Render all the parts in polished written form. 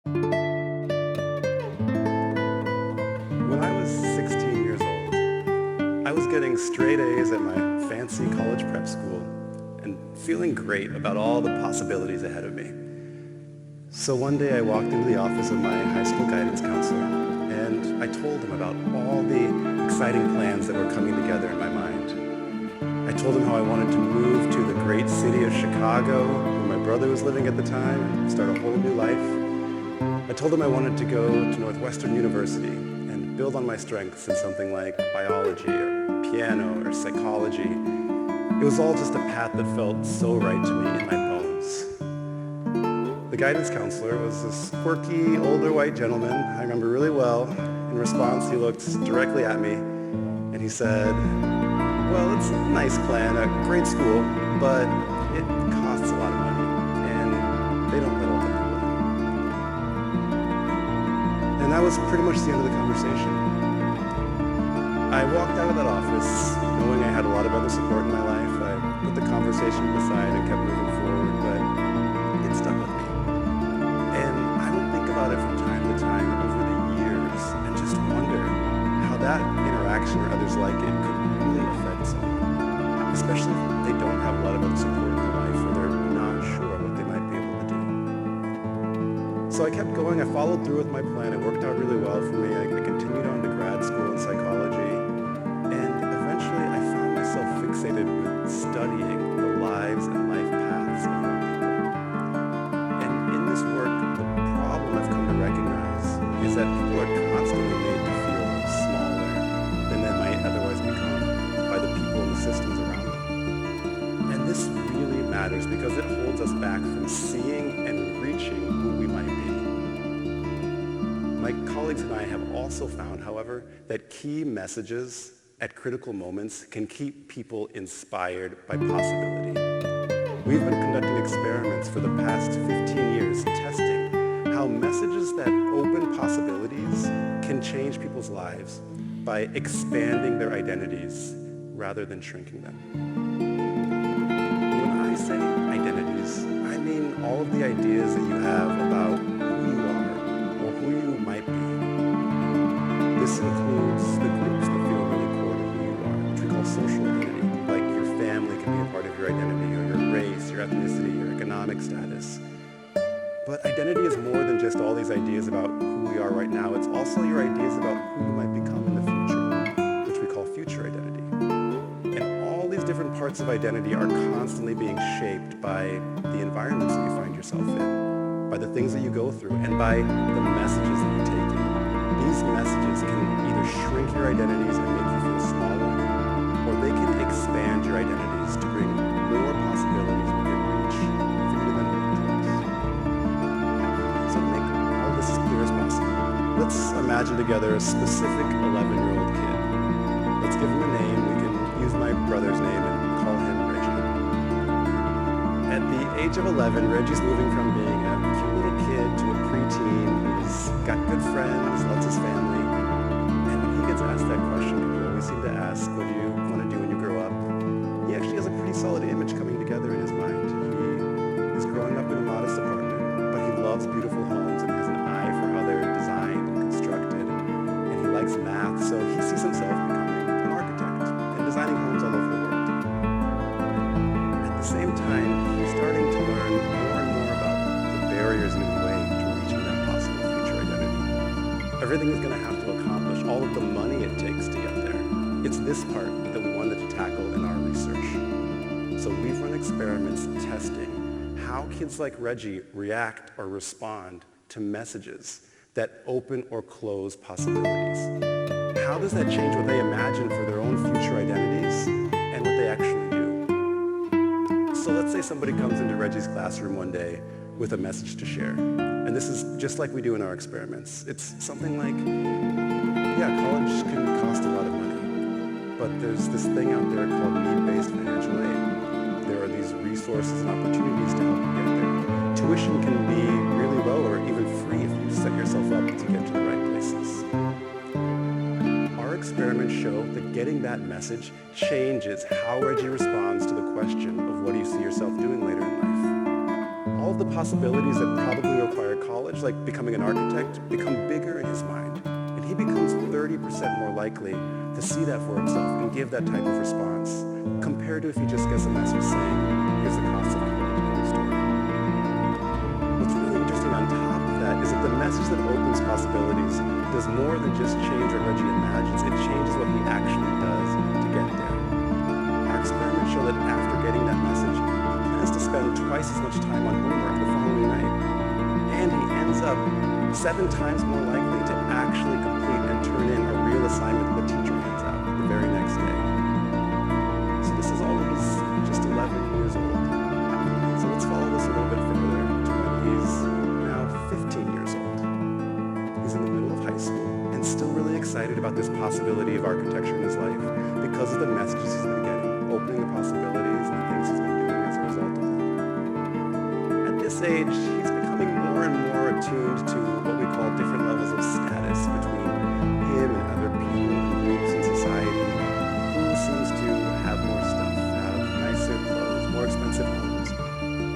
When I was 16 years old, I was getting straight A's at my fancy college prep school and feeling great about all the possibilities ahead of me. So one day I walked into the office of my high school guidance counselor and I told him about all the exciting plans that were coming together in my mind. I told him how I wanted to move to the great city of Chicago, where my brother was living at the time, and start a whole new life. I told him I wanted to go to Northwestern University and build on my strengths in something like biology or piano or psychology. It was all just a path that felt so right to me in my bones. The guidance counselor was this quirky, older white gentleman I remember really well. In response, he looked directly at me and he said, "Well, it's a nice plan, a great school, but it costs a lot of money and they don't let older people in." And that was pretty much the end of the conversation. I walked out of that office knowing I had a lot of other support in my life. I put the conversation aside and kept moving forward, but it stuck with me. And I would think about it from time to time over the years and just wonder how that interaction or others like it could really affect someone, especially if they don't have a lot of other support in their life or they're not sure what they might be able to do. So I kept going. I followed through with my plan. It worked out really well for me. I continued on to grad school in psychology, and eventually I found myself fixated with studying the lives and life paths of young people. And in this work, the problem I've come to recognize is that people are constantly made to feel smaller than they might otherwise become by the people and the systems around them. And this really matters because it holds us back from seeing and reaching who we might be. My colleagues and I have also found, however, that key messages at critical moments can keep people inspired by possibility. We've been conducting experiments for the past 15 years, testing how messages that open possibilities can change people's lives by expanding their identities rather than shrinking them. When I say identities, I mean all of the ideas that you have about who you are or who you might be. This includes the groups that feel really core to who you are, which we call social identity. Like your family can be a part of your identity, or your race, your ethnicity, your economic status. But identity is more than just all these ideas about who we are right now. It's also your ideas about who you might become in the future, which we call future identity. And all these different parts of identity are constantly being shaped by the environments that you find yourself in, by the things that you go through, and by the messages that you take in. These messages can either shrink your identities and make you feel smaller, or they can expand your identities to bring more possibilities within reach for you to then make towards. So to make all this as clear as possible, let's imagine together a specific 11-year-old kid. Let's give him a name. We can use my brother's name and call him Reggie. At the age of 11, Reggie's moving from being a cute little kid to a preteen who's got good friends, loves his family. And when he gets asked that question, people always seem to ask, what do you want to do when you grow up? He actually has a pretty solid image coming together in his mind. He is growing up in a modest apartment, but he loves beautiful homes and has an eye for how they're designed and constructed. And he likes math, so he sees himself becoming an architect and designing homes all over the world. At the same time, he's starting to learn more and more about the barriers in his way to reaching that possible future identity. Everything he's going to have to accomplish, all of the money it takes to get there. It's this part that we wanted to tackle in our research. So we've run experiments testing how kids like Reggie react or respond to messages that open or close possibilities. How does that change what they imagine for their own future identities and what they actually do? So let's say somebody comes into Reggie's classroom one day with a message to share. And this is just like we do in our experiments. It's something like, yeah, college can cost a lot of money, but there's this thing out there called need-based financial aid. There are these resources and opportunities to help you get there. Tuition can be really low or even free if you set yourself up to get to the right places. Our experiments show that getting that message changes how Reggie responds to the question of what do you see yourself doing later in life. All of the possibilities that probably require college college, like becoming an architect, become bigger in his mind. And he becomes 30% more likely to see that for himself and give that type of response, compared to if he just gets a message saying, here's the cost of college in the story. What's really interesting on top of that is that the message that opens possibilities does more than just change what Reggie imagines, it changes what he actually does to get there. Our experiments show that after getting that message, he plans to spend twice as much time on homework the following night. And he ends up 7 times more likely to actually complete and turn in a real assignment that the teacher hands out the very next day. So this is all when he's just 11 years old. So let's follow this a little bit further to when he's now 15 years old. He's in the middle of high school and still really excited about this possibility of architecture in his life because of the messages he's been getting, opening the possibilities and the things he's been doing as a result of them. At this age, he's becoming more and more attuned to what we call different levels of status between him and other people, groups in society. Who seems to have more stuff, have nicer clothes, more expensive homes.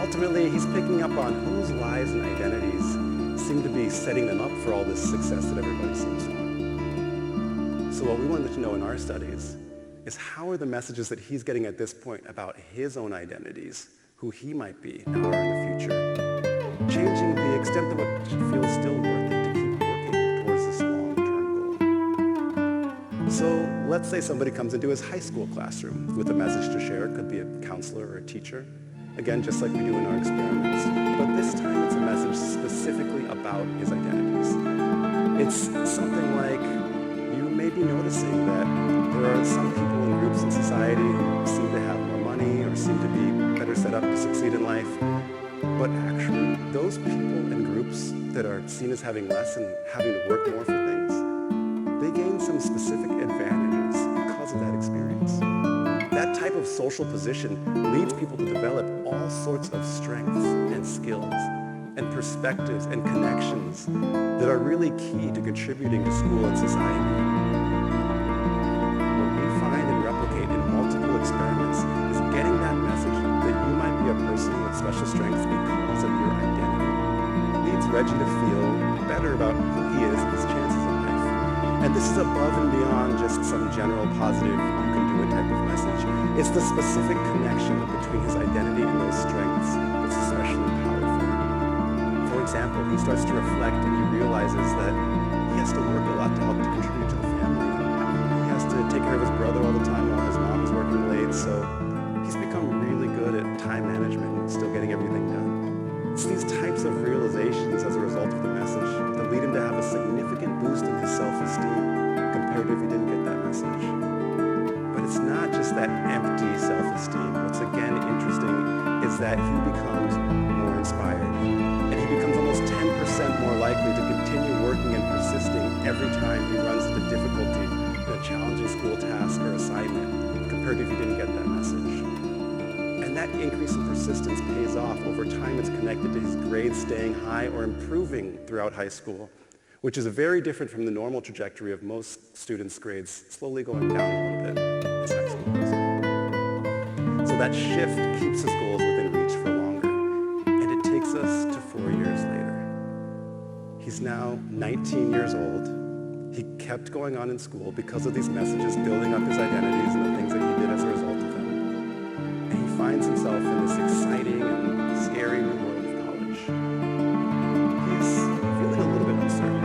Ultimately, he's picking up on whose lives and identities seem to be setting them up for all this success that everybody seems to want. So what we wanted to know in our studies is how are the messages that he's getting at this point about his own identities, who he might be now or in the future, changing the extent to which it feels still worth it to keep working towards this long-term goal. So let's say somebody comes into his high school classroom with a message to share. It could be a counselor or a teacher. Again, just like we do in our experiments. But this time it's a message specifically about his identities. It's something like, you may be noticing that there are some people in groups in society who seem to have more money or seem to be better set up to succeed in life. But actually, those people and groups that are seen as having less and having to work more for things, they gain some specific advantages because of that experience. That type of social position leads people to develop all sorts of strengths and skills and perspectives and connections that are really key to contributing to school and society. What we find and replicate in multiple experiments is getting that message that you might be a person with special strengths because of your identity leads Reggie to feel better about who he is and his chances in life. And this is above and beyond just some general positive you can do it type of message. It's the specific connection between his identity and those strengths that's especially powerful. For example, he starts to reflect and he realizes that he has to work a lot to help to contribute to the family. He has to take care of his brother all the time while his mom is working late, so he's become really good at time management and still getting everything done. It's these types of realizations as a result of the message that lead him to have a significant boost in his self-esteem compared to if he didn't get that message. But it's not just that empty self-esteem. What's again interesting is that he becomes more inspired. And he becomes almost 10% more likely to continue working and persisting every time he runs into difficulty in a challenging school task or assignment compared to if he didn't get that message. And that increase in persistence pays off. Over time, it's connected to his grades staying high or improving throughout high school, which is very different from the normal trajectory of most students' grades slowly going down a little bit as high school goes on. So that shift keeps his goals within reach for longer, and it takes us to 4 years later. He's now 19 years old. He kept going on in school because of these messages, building up his identities and the things that he did as a result of them. And he finds himself in this exciting and scary new world of college. He's feeling a little bit uncertain.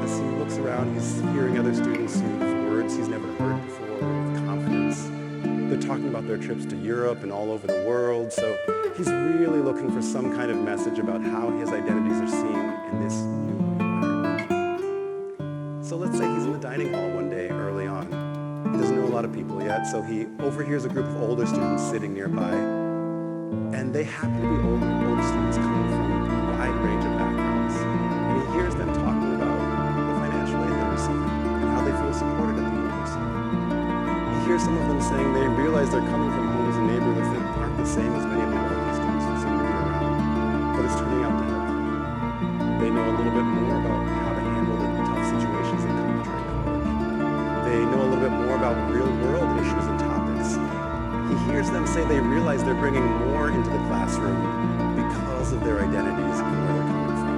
As he looks around, he's hearing other students use words he's never heard before with confidence. They're talking about their trips to Europe and all over the world, so he's really looking for some kind of message about how his identities are seen in this new environment. So let's say he's in the dining hall one day early on. He doesn't know a lot of people yet, so he overhears a group of older students sitting nearby, and they happen to be older students coming from a wide range of backgrounds. And he hears them talking about the financial aid they're receiving and how they feel supported at the university. He hears some of them saying they realize they're coming from homes and neighborhoods that aren't the same as many of the wealthy students who seem to be around, but it's turning out to help them. They know a little bit more about how to handle the tough situations that come during college. They know a little bit more about real-world issues and topics. He hears them say they realize they're bringing more into the classroom because of their identities and where they're coming from.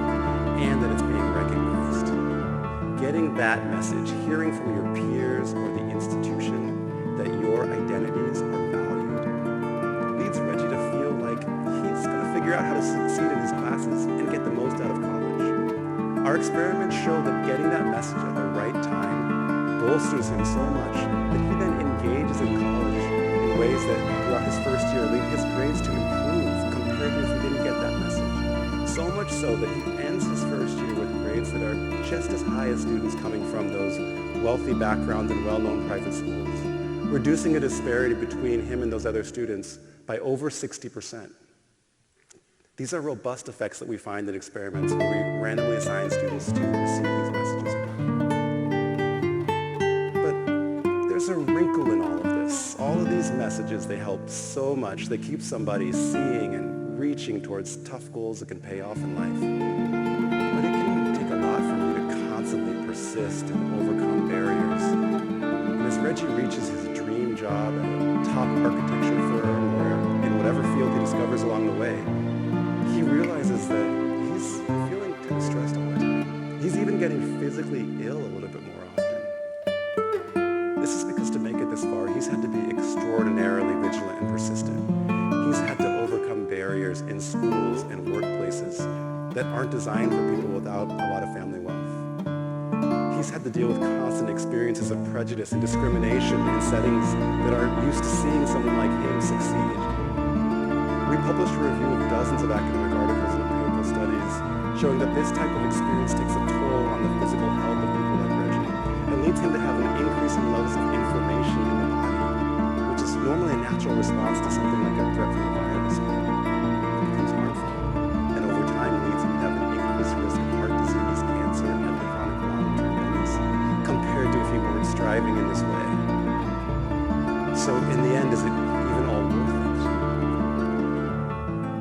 that message, hearing from your peers or the institution that your identities are valued, leads Reggie to feel like he's going to figure out how to succeed in his classes and get the most out of college. Our experiments show that getting that message at the right time bolsters him so much that he then engages in college in ways that throughout his first year lead his grades to improve compared to if he didn't get that message. So much so that he ends his first year with grades that are just as high as students coming from those wealthy backgrounds and well-known private schools, reducing a disparity between him and those other students by over 60%. These are robust effects that we find in experiments where we randomly assign students to receive these messages. But there's a wrinkle in all of this. All of these messages, they help so much. They keep somebody seeing and reaching towards tough goals that can pay off in life. But it can take a lot for you to constantly persist and overcome barriers. And as Reggie reaches his dream job at a top architecture firm or in whatever field he discovers along the way, he realizes that he's feeling kind of stressed all the time. He's even getting physically ill a little bit more often. This is because to make it this far, he's had to be extraordinarily vigilant and persistent. He's had to overcome barriers in schools and workplaces that aren't designed for people without a lot of family wealth. He's had to deal with constant experiences of prejudice and discrimination in settings that aren't used to seeing someone like him succeed. We published a review of dozens of academic articles and empirical studies showing that this type of experience takes a toll on the physical health of people like Reggie and leads him to have an increase in levels of inflammation in the body, which is normally a natural response to something like a threat from a virus. It becomes harmful, and over time leads him to have an increased risk of heart disease, cancer, and other chronic long-term illness compared to if he weren't striving in this way. So in the end, is it even all worth it?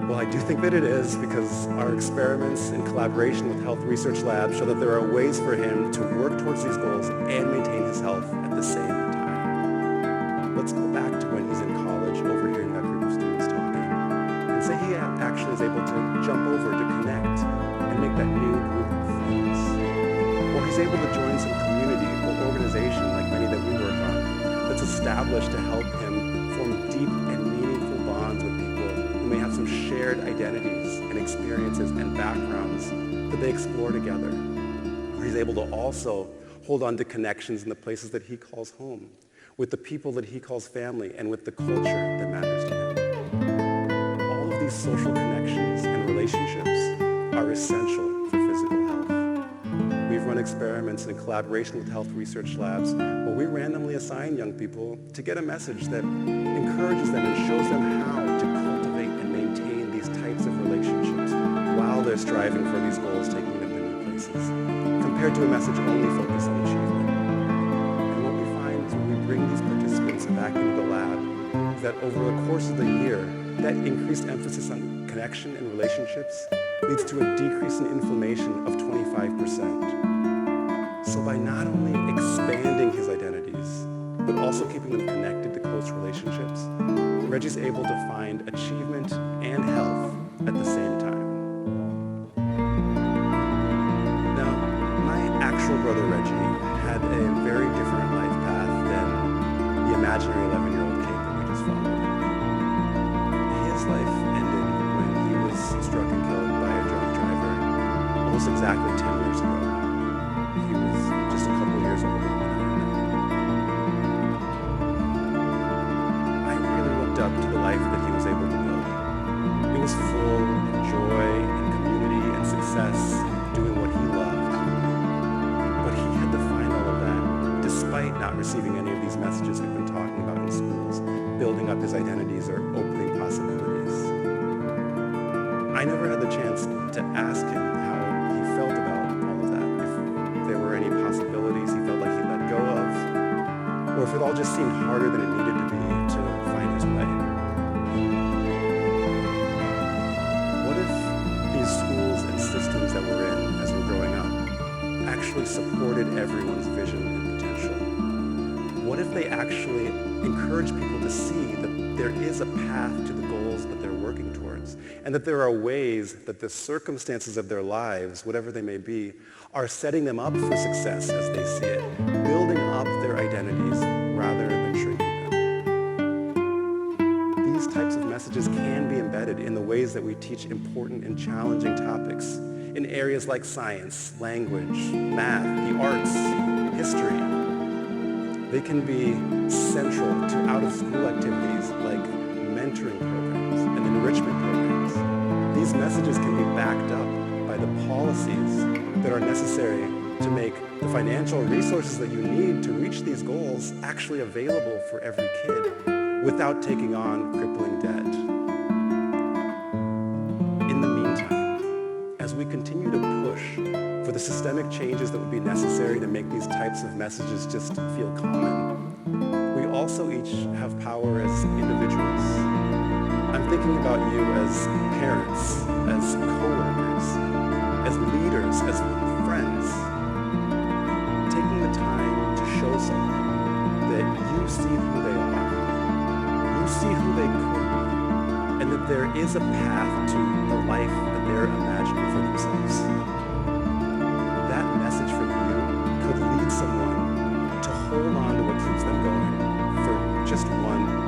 Well, I do think that it is, because our experiments in collaboration with health research labs show that there are ways for him to work towards these goals and maintain his health at the same time. Let's go back to when he's in college, overhearing that group of students talking, and say he actually is able to jump over to connect and make that new group of friends. Or he's able to join some community or organization like many that we work on that's established to help him form deep and meaningful bonds with people who may have some shared identities and experiences and backgrounds that they explore together. Or he's able to also hold on to connections in the places that he calls home, with the people that he calls family, and with the culture that matters to him. All of these social connections and relationships are essential for physical health. We've run experiments in collaboration with health research labs where we randomly assign young people to get a message that encourages them and shows them how to cultivate and maintain these types of relationships while they're striving for these goals, taking them to new places, compared to a message only focused on achievement. And what we find is when we bring these participants back into the lab is that over the course of the year, that increased emphasis on connection and relationships leads to a decrease in inflammation of 25%. So by not only expanding his identities, but also keeping them connected to close relationships, Reggie's able to find achievement and health at the same time. Now, my actual brother Reggie had a very different life path than the imaginary 11-year-old kid that we just followed. His life ended when he was struck and killed by a drunk driver almost exactly 10 years ago. He was just a couple years older than I am now. I really looked up to the life that he was able to build. It was full of joy and community and success, doing what he loved. But he had to find all of that despite not receiving any of these messages we've been talking about in schools, building up his identities or opening possibilities. I never had the chance to ask him how he felt about all of that, if there were any possibilities he felt like he let go of, or if it all just seemed harder than it needed to be to find his way. What if these schools and systems that we're in as we're growing up actually supported everyone's vision and potential? What if they actually encourage people to see that there is a path to the goals that they're working towards, and that there are ways that the circumstances of their lives, whatever they may be, are setting them up for success as they see it, building up their identities rather than shrinking them. These types of messages can be embedded in the ways that we teach important and challenging topics in areas like science, language, math, the arts, history. They can be central to out-of-school activities like mentoring programs and enrichment programs. These messages can be backed up by the policies that are necessary to make the financial resources that you need to reach these goals actually available for every kid without taking on crippling debt. In the meantime, as we continue to push for the systemic changes that would be necessary to make these types of messages just feel common, we also each have power as individuals. I'm thinking about you as parents, as coworkers, as leaders, as friends. Taking the time to show someone that you see who they are, you see who they could be, and that there is a path to the life that they're imagining for themselves. That message from you could lead someone to hold on to what keeps them going for just one